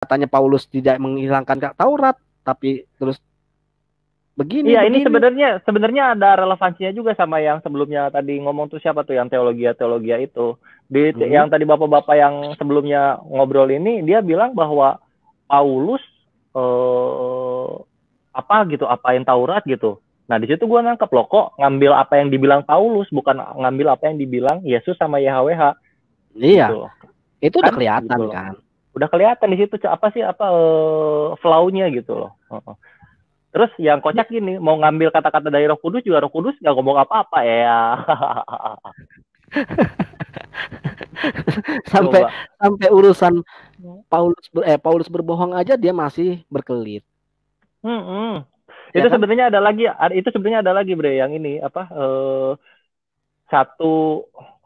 katanya Paulus tidak menghilangkan Taurat, tapi terus begini. Iya, ini sebenarnya ada relevansinya juga sama yang sebelumnya tadi ngomong tuh siapa tuh yang teologia itu. Yang tadi bapak-bapak yang sebelumnya ngobrol ini, dia bilang bahwa Paulus apain Taurat gitu. Nah, di situ gue nangkep loh, kok ngambil apa yang dibilang Paulus, bukan ngambil apa yang dibilang Yesus sama YHWH. Iya. Gitu. Itu udah kelihatan gitu kan. Udah kelihatan di situ flow-nya gitu loh. Terus yang kocak gini, mau ngambil kata-kata dari Roh Kudus juga Roh Kudus nggak ngomong apa-apa ya. sampai urusan Paulus berbohong aja dia masih berkelit. Itu kan? sebenarnya ada lagi Bre, yang ini 1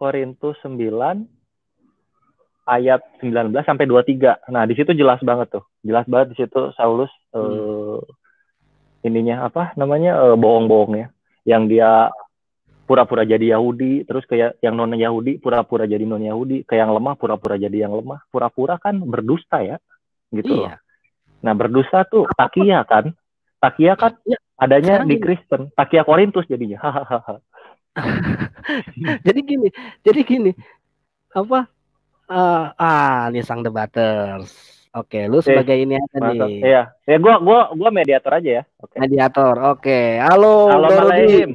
Korintus 9 ayat 19 sampai 23. Nah, di situ jelas banget di situ Saulus bohong-bohongnya, yang dia pura-pura jadi Yahudi, terus kayak yang non Yahudi pura-pura jadi non Yahudi, kayak yang lemah pura-pura jadi yang lemah, pura-pura kan berdusta ya, gitu loh. Nah, berdusta tuh takia kan ya, adanya di Kristen, takia Korintus jadinya. jadi gini nih sang debaters. Oke, lu sebagai ini aja nih. Iya. Ya gua mediator aja ya. Oke. Mediator. Oke. Halo Bro Rudi.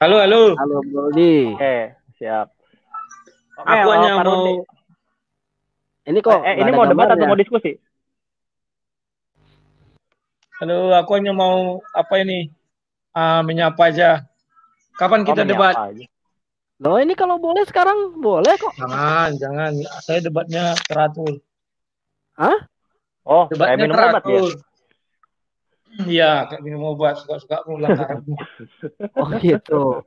Halo. Halo Bro Rudi. Oke, siap. Oke, aku hanya mau ini kok ini mau debat atau mau diskusi? Halo, aku hanya mau menyapa aja. Kapan kita debat? Loh, ini kalau boleh sekarang boleh kok. Jangan. Saya debatnya teratur. Hah? Oh, debatnya teratur. Iya, kayak minum obat, suka-suka pulang sekarang. Oh gitu.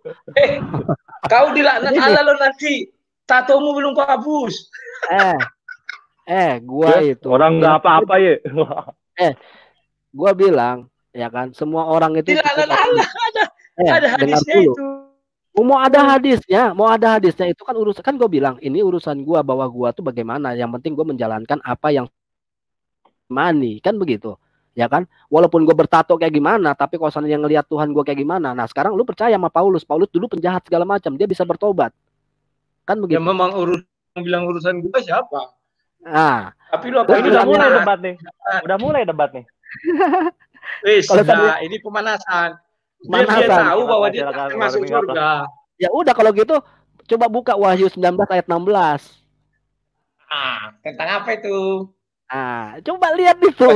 Kau dilaknat Allah lo nanti. Tatomu belum kau hapus. Gua itu. Orang nggak apa-apa ya. Gua bilang, ya kan, semua orang itu dilaknat Allah ada hadisnya itu. Mau ada hadisnya itu kan urusan, kan gue bilang ini urusan gue, bahwa gue tuh bagaimana, yang penting gue menjalankan apa yang mani, kan begitu ya kan, walaupun gue bertato kayak gimana, tapi kalau seandainya ngelihat Tuhan gue kayak gimana. Nah sekarang lu percaya sama Paulus dulu penjahat segala macam, dia bisa bertobat kan begitu. Ya memang bilang urusan gue siapa. Tapi lu udah mulai debat nih. Ini pemanasan. Dia tahu bahwa dia akan masuk surga. Ya udah kalau gitu coba buka Wahyu 19 ayat 16. Tentang apa itu? Coba lihat itu.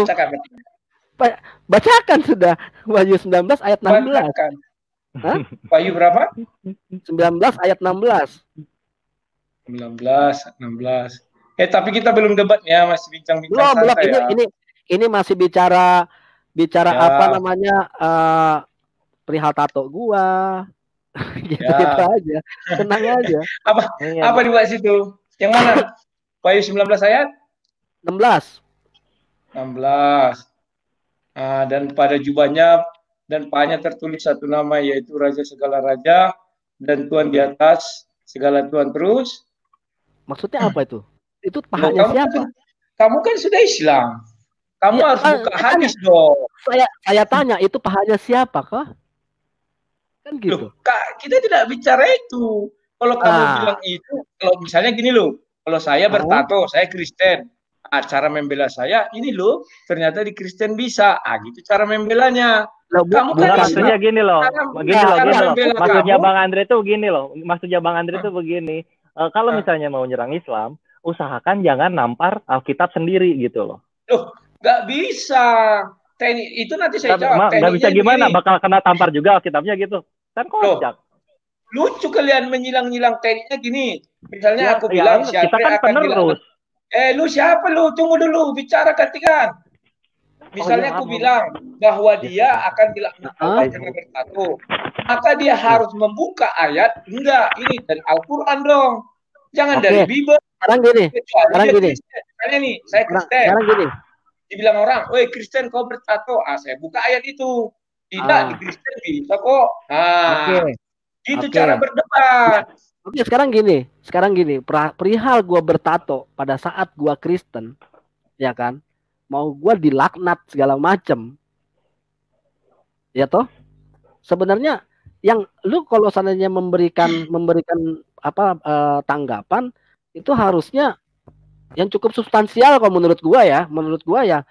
Bacakan sudah Wahyu 19 ayat 16. Wahyu berapa? 19 ayat 16. 16. Tapi kita belum debat ya, masih bincang-bincang santai ya. Ini masih bicara ya. Apa namanya? Perihal tato gua. gitu aja. Tenang aja. Apa dibahas itu? Yang mana? Wahyu 19 ayat 16. Dan pada jubahnya dan pahanya tertulis satu nama, yaitu Raja segala raja dan Tuhan di atas segala Tuhan. Terus maksudnya apa itu? Itu pahanya siapa? Kamu kan sudah Islam. Kamu harus buka hadis dong. Saya tanya, itu pahanya siapa kah? Kan gitu. Loh, kita tidak bicara itu. Kalau kamu bilang itu, kalau misalnya gini loh, kalau saya bertato, saya Kristen. Cara membela saya, ini loh, ternyata di Kristen bisa. Gitu cara membelanya. Kamu kan maksudnya gini loh. Maksudnya Bang Andre tuh gini loh. Begini. Kalau misalnya mau nyerang Islam, usahakan jangan nampar Alkitab sendiri gitu loh. Loh, nggak bisa. Itu nanti saya jawab. Nggak bisa gimana? Bakal kena tampar juga Alkitabnya gitu. Kan kocak. Lucu kalian menyilang-nyilang tekniknya gini. Misalnya aku bilang siapa kita kan penerus. Lu siapa lu? Tunggu dulu, bicara gantian. Misalnya aku bilang bahwa dia akan dilaknat Allah karena bertato. Maka dia harus membuka ayat. Enggak, ini dari Al-Quran dong. Jangan dari Bible. Sekarang gini. Misalnya nih, saya Kristen. Sekarang gini. Dibilang orang, "Woi Kristen kau bertato." Saya buka ayat itu. Tidak, di Kristen bisa kok. Itu cara berdebat. Sekarang gini. Perihal gua bertato pada saat gua Kristen, ya kan? mau gue dilaknat segala macem. Ya toh, sebenarnya yang lu kalau seandainya memberikan tanggapan itu harusnya yang cukup substansial kalau menurut gua ya. Menurut gua ya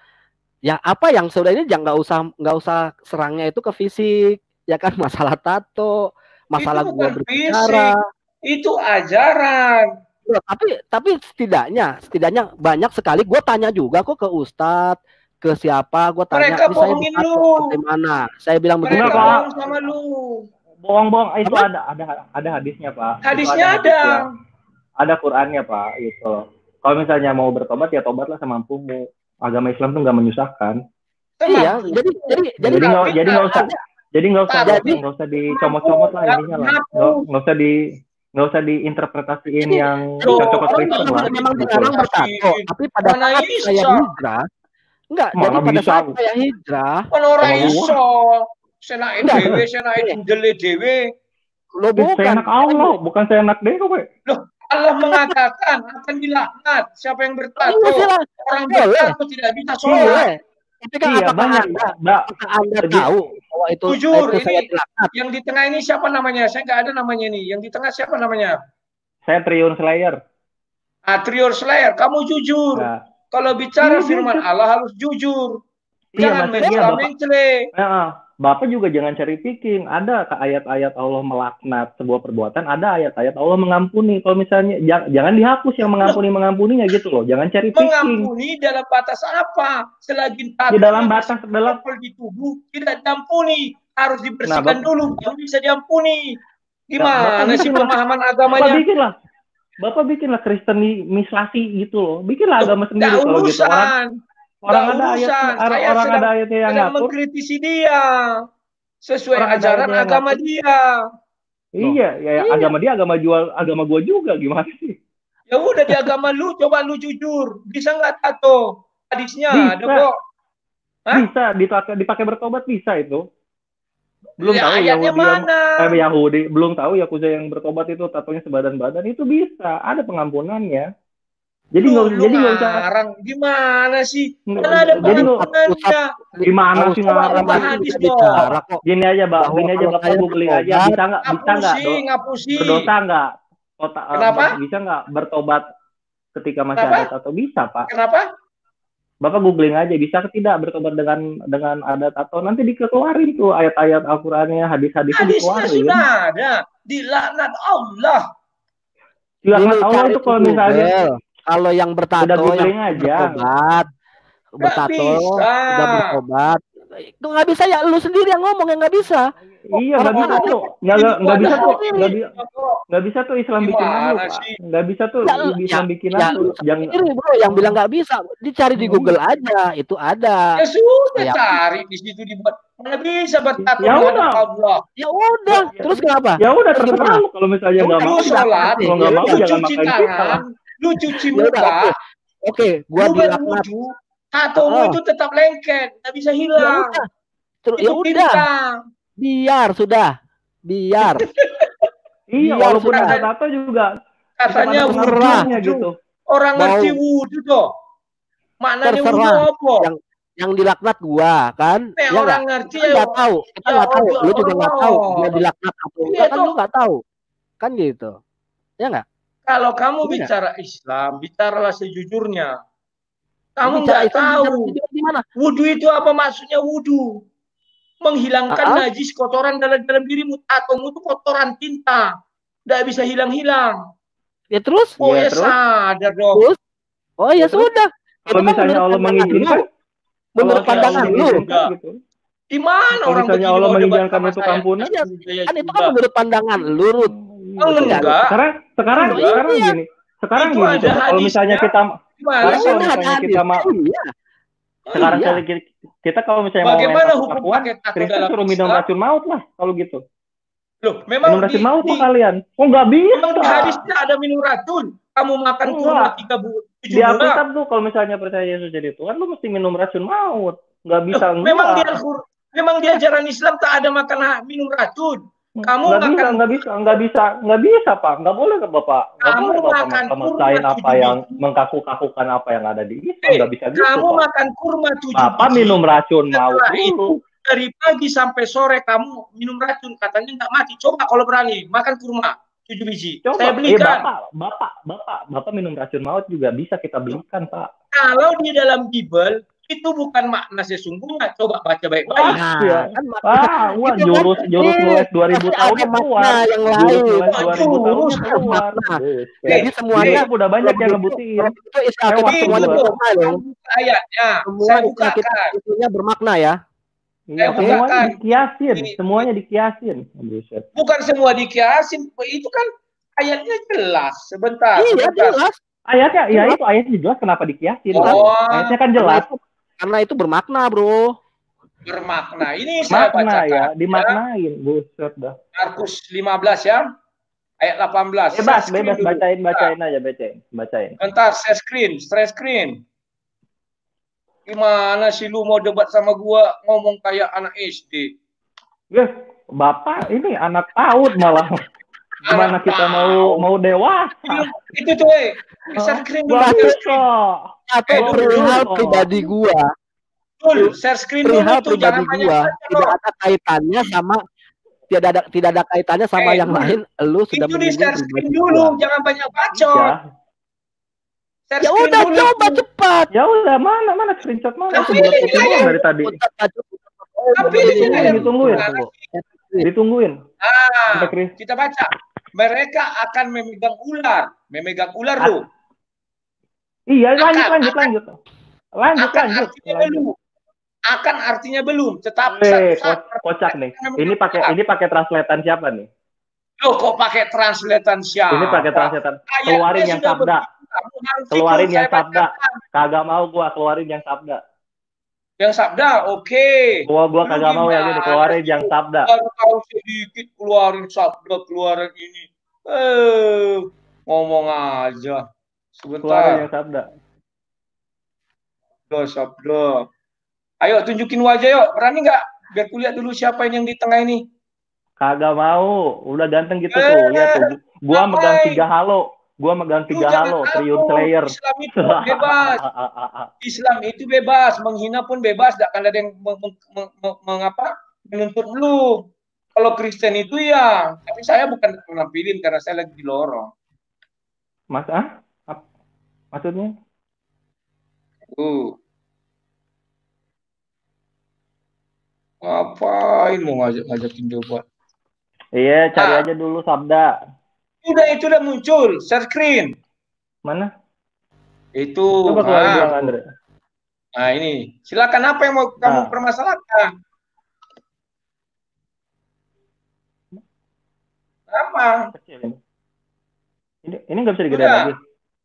apa yang sebenarnya jangan nggak usah serangnya itu ke fisik, ya kan, masalah tato, masalah itu gua bukan berbicara. fisik, itu ajaran. Ya, tapi setidaknya banyak sekali gua tanya juga kok ke ustadz, ke siapa, gua tanya, Mereka ini saya bohongin bertato lu. bagaimana? Saya bilang Mereka begitu. bohong sama lu. Bohong-bohong itu Apa? ada hadisnya, Pak. Hadisnya Itu ada. ada. Ada Qur'annya, Pak, gitu. Kalau misalnya mau bertobat ya tobatlah semampumu. Agama Islam tuh nggak menyusahkan. Iya, jadi nggak usah dicomot-comot lah intinya lah. Nggak usah diinterpretasiin yang cocok ke Kristen lah. Memang dilarang bertato, tapi pada saat saya hijrah, enggak. Jadi pada saat saya hijrah, orang iso, saya dewe, saya dele dewe. Lo bukan. Saya anak Allah, bukan saya anak dewe. Loh, Allah mengatakan akan dilaknat siapa yang bertato. Orang bertato tidak bisa sholat. Tapi kan apakah Anda tahu bahwa itu jujur itu ini yang di tengah ini siapa namanya? Saya nggak ada namanya nih. Yang di tengah siapa namanya? Saya Triun Slayer. Triun Slayer, kamu jujur. Nah. Kalau bicara firman Allah harus jujur. Jangan mencela-mencela. Bapak juga jangan cari picking. Ada ayat-ayat Allah melaknat sebuah perbuatan, ada ayat-ayat Allah mengampuni. Kalau misalnya jangan dihapus yang mengampuninya gitu loh. Jangan cari picking. Mengampuni dalam batas apa? Selagi di dalam batas di tubuh tidak diampuni, harus dibersihkan dulu baru bisa diampuni. Gimana sih pemahaman agamanya? Bapak bikinlah kristenisasi gitu loh. Bikinlah agama sendiri kalau gitu. Orang ada ayatnya yang ngatur. Mengkritisi dia sesuai ajaran agama dia. Iya, agama dia agama gua juga, gimana sih? Ya udah di agama lu, coba lu jujur, bisa nggak tato? Hadisnya ada kok. Bisa dipakai bertobat bisa itu. Belum tahu Yahudi belum tahu Yakuza yang bertobat itu tatonya sebadan-badan itu bisa, ada pengampunannya. Jadi nggak usah ngarang gimana sih? Mana ada pengampunannya? Gimana sih ngarang? Gini aja Bapak googling aja, bisa nggak berdosa nggak? Kenapa? Bisa nggak bertobat ketika masih ada tato? Bisa Pak. Kenapa? Bapak googling aja, bisa tidak bertobat dengan ada tato? Nanti dikeluarin tuh ayat-ayat Al-Qur'annya, hadis-hadisnya dikeluarin. Hadisnya sudah ada, dilaknat Allah. Dilaknat Allah itu kalau misalnya kalau yang bertato yang bertato udah bertobat, itu nggak bisa ya, lu sendiri yang ngomong yang nggak bisa. Iya nggak bisa tuh, nggak bisa tuh Islam bikin lu, nggak bisa tuh Islam bikin lu. Jangan bro yang bilang nggak bisa, dicari di Google aja, itu ada. Ya sudah cari di situ dibuat, mana bisa bertato dengan Allah. Ya udah, terus kenapa? Ya udah terserah lu kalau misalnya nggak mau sholat, kalau nggak mau jangan makan kita. Lu cuci muka, gua bilang tatomu itu tetap lengket, nggak bisa hilang. Ya udah, biar. Iya, walaupun ada tato juga katanya wudhu gitu. Orang ngerti wudhu tuh. Maknanya wudhu apa? Yang dilaknat gua kan. Ya orang ngerti ya. Nggak tahu. Kita nggak tahu. Lu juga nggak tahu dia dilaknat apa enggak kan, lu nggak tahu. Kan gitu. Ya nggak? Kalau kamu bicara Islam, bicaralah sejujurnya. Kamu nggak tahu wudhu itu apa maksudnya wudhu. Menghilangkan najis kotoran dalam dirimu. Tatomu itu kotoran tinta. Nggak bisa hilang-hilang. Ya terus? Oh ya sadar dong. Terus? Oh ya sudah. Kalau misalnya Allah mengizinkan. Menurut pandangan lu. Di mana orang misalnya Allah mengizinkan itu kampungan? Kan itu kan menurut pandangan lu, Rut. Enggak. Sekarang gini. Sekarang gini. Kalau misalnya kita kita kalau misalnya bagaimana mau hukum pakai tato Kristen dalam suruh minum racun maut lah kalau gitu. Loh, memang minum racun maut lah kalian. Oh nggak bisa. Memang di hadisnya ada minum racun. Kamu makan kurma 3 bulan. Di Alkitab tuh kalau misalnya percaya Yesus jadi Tuhan, lu mesti minum racun maut. Nggak bisa. Loh, memang di ajaran Islam tak ada makan minum racun. Kamu nggak bisa, makan, nggak bisa Pak, nggak boleh ke Bapak, nggak kamu boleh Bapak makan maksain kurma apa 7 yang biji. mengkaku-kakukan apa yang ada di Islam, nggak bisa gitu Kamu Pak. makan kurma 7 Bapak biji. minum racun maut Setelah dulu. itu dari pagi sampai sore kamu minum racun, katanya nggak mati. Coba kalau berani makan kurma 7 biji. Saya Coba, belikan. Bapak minum racun maut juga bisa kita belikan Pak. Kalau di dalam Bible itu bukan makna sesungguhnya. Coba baca baik-baik. Ya. Kan Wah, itu kan jurus ngeles 2000 pasti tahunnya ada makna keluar. yang Jurus lain. ngeles 2000 tahunnya keluar. Makna. Buset. Jadi semuanya udah banyak yang ngebuktiin. itu isi Alkitab Lewat semuanya gua. bermakna loh. Buka ayatnya. Semua Saya isi Alkitab bukakan. isinya bermakna ya. Iya, Saya semuanya bukakan. dikiasin, semuanya dikiasin. Buset. Bukan semua dikiasin. Itu kan ayatnya jelas. Sebentar. Iya jelas. Ayatnya, ya Jelas. itu ayatnya jelas kenapa dikiasin. Oh. Ayatnya kan jelas. Karena itu bermakna, bro. Bermakna. Ini saya Makna bacakan. ya, dimaknain. Buset dah. Markus 15 ya. Ayat 18. Bebas, Share screen dulu. bacain aja, bacain. Bentar, share screen. Gimana sih lu mau debat sama gua ngomong kayak anak SD? Yes, Bapak ini anak PAUD malah. Gimana kita mau dewasa? Itu tuh, share screen dulu. Atau perihal pribadi gua. Share screen dulu tuh, jangan banyak gua. Tidak ada kaitannya sama tidak ada kaitannya sama yang lain. Lu sudah itu di share screen dulu, jangan banyak bacot. Ya udah coba cepat. Ya udah mana screenshot mana? Tapi dari tadi. Tapi ditungguin. Kita baca. Mereka akan memegang ular lu. Iya, lanjut. Akan artinya belum, tetapi kocak nih. Ini pakai translatean siapa nih? Loh, kok pakai translatean siapa? Ini pakai translatean. Keluarin yang sabda. Kagak mau gua keluarin yang sabda. Yang sabda, oke. Gua kagak mau yang ini, keluarin yang sabda. Kalau sedikit keluarin sabda, keluarin ini. Ngomong aja. Sebentar. Keluarin yang sabda. Sabda. Ayo tunjukin wajah yuk. Berani nggak? Biar kulihat dulu siapa yang di tengah ini. Kagak mau. Udah ganteng gitu tuh. Lihat tuh. Gua megang 3 halo. Triun Slayer. Islam itu bebas. Islam itu bebas. Menghina pun bebas. Tidak akan ada yang menuntut lu. Kalau Kristen itu ya. Tapi saya bukan menampilin karena saya lagi di lorong. Mas, maksudnya? Ngapain mau ngajakin debat? Iya, cari aja dulu sabda. Itu udah muncul, share screen. Mana? Itu. Coba keluarin bilang Andre. Nah ini, silakan apa yang mau kamu permasalahkan? Apa? Ini nggak bisa digedein lagi.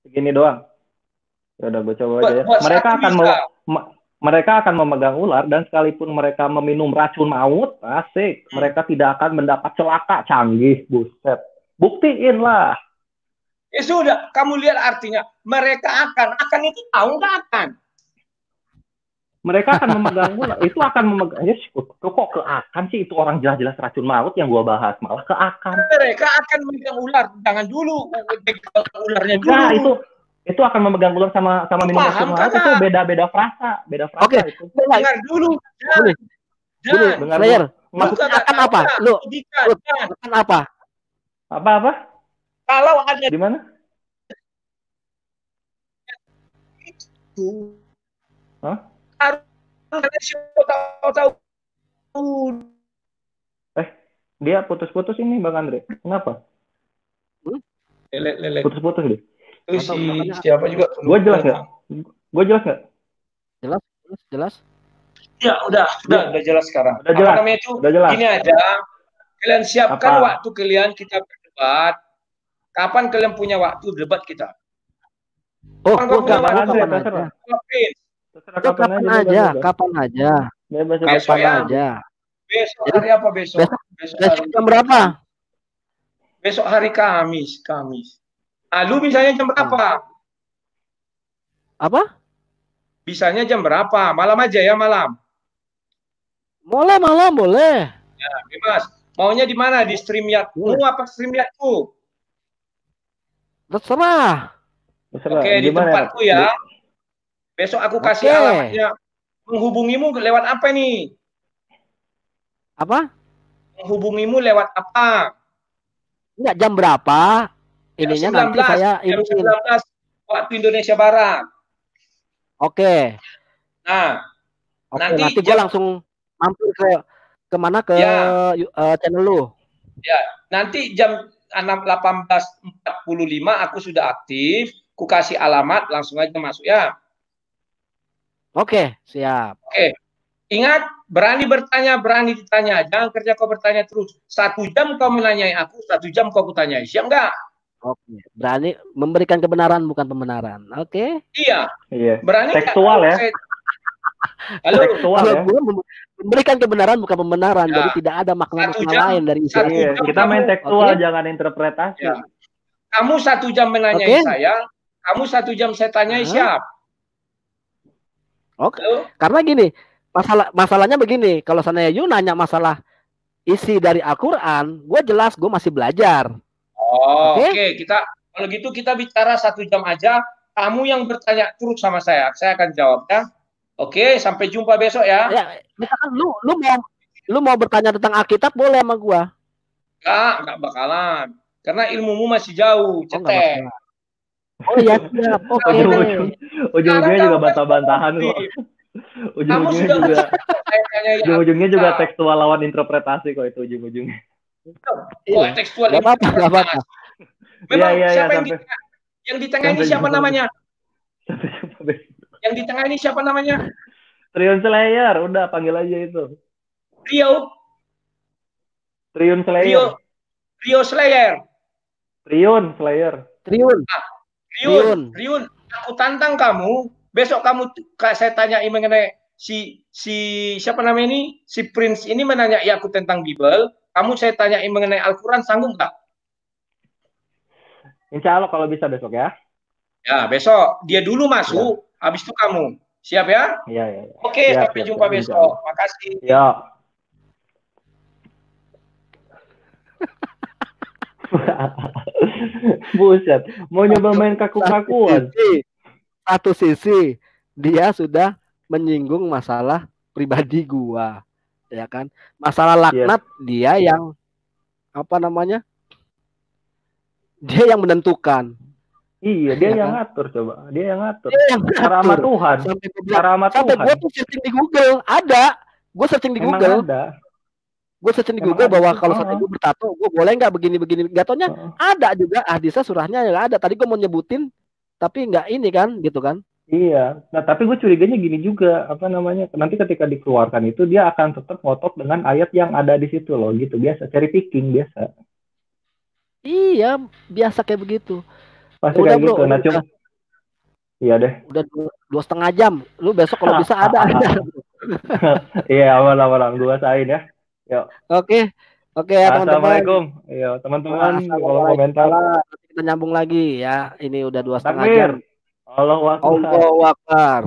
Begini doang. Ya udah, gue coba aja ya. Mereka akan memegang ular dan sekalipun mereka meminum racun maut, asik, mereka tidak akan mendapat celaka. Canggih, buset. Buktiin lah. Ya sudah, kamu lihat artinya. Mereka akan itu tahu nggak akan? Mereka akan memegang ular. Itu akan memegang. Ya, kok ke akan sih? Itu orang jelas-jelas racun maut yang gua bahas, malah ke akan. Mereka akan memegang ular. Jangan dulu ularnya dulu. Nah, itu akan memegang ular sama minum racun maut. Itu beda frasa. Oke. Itu. Dengar dulu. Dengar dulu. Maksudnya akan apa? Lu akan apa? Apa? Kalau ada di mana? Itu. Hah? Tahu. Dia putus-putus ini Bang Andre. Kenapa? Lele. Putus-putus deh. Itu siapa juga? Gue jelas nggak? Jelas. Ya udah jelas sekarang. Udah jelas. Apa namanya itu? Udah jelas. Gini aja. Kalian siapkan waktu kalian kita berdebat. Kapan kalian punya waktu debat kita? Kapan aja. Besok hari apa besok? Besok jam berapa? Besok hari Kamis. Lu bisanya jam berapa? Apa? Bisanya jam berapa? Malam aja ya, malam. Boleh. Ya, bebas. Maunya di mana? Di StreamYard-mu apa StreamYard-ku? Terserah. Oke, di tempatku ya. Besok aku kasih alamatnya. Menghubungimu lewat apa nih? Apa? Menghubungimu lewat apa? Enggak, jam berapa? Ininya nanti saya jam 19 waktu Indonesia Barat. Oke. Nah, nanti nanti gue langsung mampir ke mana ke channel lu. Ya, nanti jam 18.45 aku sudah aktif, ku kasih alamat, langsung aja masuk ya. Oke, siap. Oke. Ingat, berani bertanya, berani ditanya. Jangan kerja kau bertanya terus. 1 jam kau menanyai aku, 1 jam kau kutanyai. Siap enggak? Oke. Berani memberikan kebenaran bukan pembenaran. Oke. Iya. Berani tekstual ya. Halo. Tekstual ya. Memberikan kebenaran bukan pembenaran. Ya. Jadi tidak ada makna lain dari isi. Kita main tekstual, jangan interpretasi. Ya. Kamu 1 jam menanyai saya, kamu 1 jam saya tanyai, siap. Oke. Karena gini, masalahnya begini, kalau sana you nanya masalah isi dari Al-Quran, gue jelas gue masih belajar. Oke, kalau gitu kita bicara 1 jam aja. Kamu yang bertanya terus sama saya akan jawab ya. Oke, sampai jumpa besok ya. Misalkan lu mau bertanya tentang Alkitab boleh sama gue. Enggak bakalan. Karena ilmumu masih jauh, cetek. Oh iya siap. Oke. Ujung-ujungnya juga bantah-bantahan kok. Ujung-ujungnya juga tekstual lawan interpretasi kok itu ujung-ujungnya. Tekstual. Gak apa-apa. Memang siapa yang di tengah ini siapa namanya? Yang di tengah ini siapa namanya? Triun Slayer, udah panggil aja itu. Triun Slayer. Triun. Aku tantang kamu. Besok saya tanyai mengenai si siapa namanya ini? Si Prince ini menanyai aku tentang Bible. Kamu saya tanyai mengenai Al-Quran, sanggup nggak? Insya Allah kalau bisa besok ya. Ya, besok. Dia dulu masuk, habis itu kamu. Siap ya? Iya. Oke, sampai jumpa besok. Makasih. Ya. Buset, mau nyoba main kaku-kakuan. Satu sisi dia sudah menyinggung masalah pribadi gua, ya kan? Masalah laknat dia yang apa namanya? Dia yang menentukan. Iya, dia yang ngatur coba. Dia yang ngatur. Cara sama Tuhan. Sampai gua tuh searching di Google, ada. Gua searching di Google. Gue searching di Google bahwa kalau sampai gue bertato, gue boleh nggak begini-begini. Gatonya ada juga hadisnya, surahnya yang ada. Tadi gue mau nyebutin, tapi nggak ini kan, gitu kan? Iya. Nah, tapi gue curiganya gini juga, apa namanya? Nanti ketika dikeluarkan itu dia akan tetap ngotot dengan ayat yang ada di situ loh, gitu. Biasa, cherry picking biasa. Iya, biasa kayak begitu. Pasti udah, kayak gitu. Nah, coba. Iya deh. Udah 2,5 jam. Lu besok kalau bisa ada. Iya, aman. Gue sain ya. Yuk. Oke ya teman-teman. Assalamualaikum. Iya, teman-teman. Kalau komentar. Nanti kita nyambung lagi ya. Ini udah 2,5 jam. Allahu Akbar. Allahu Akbar.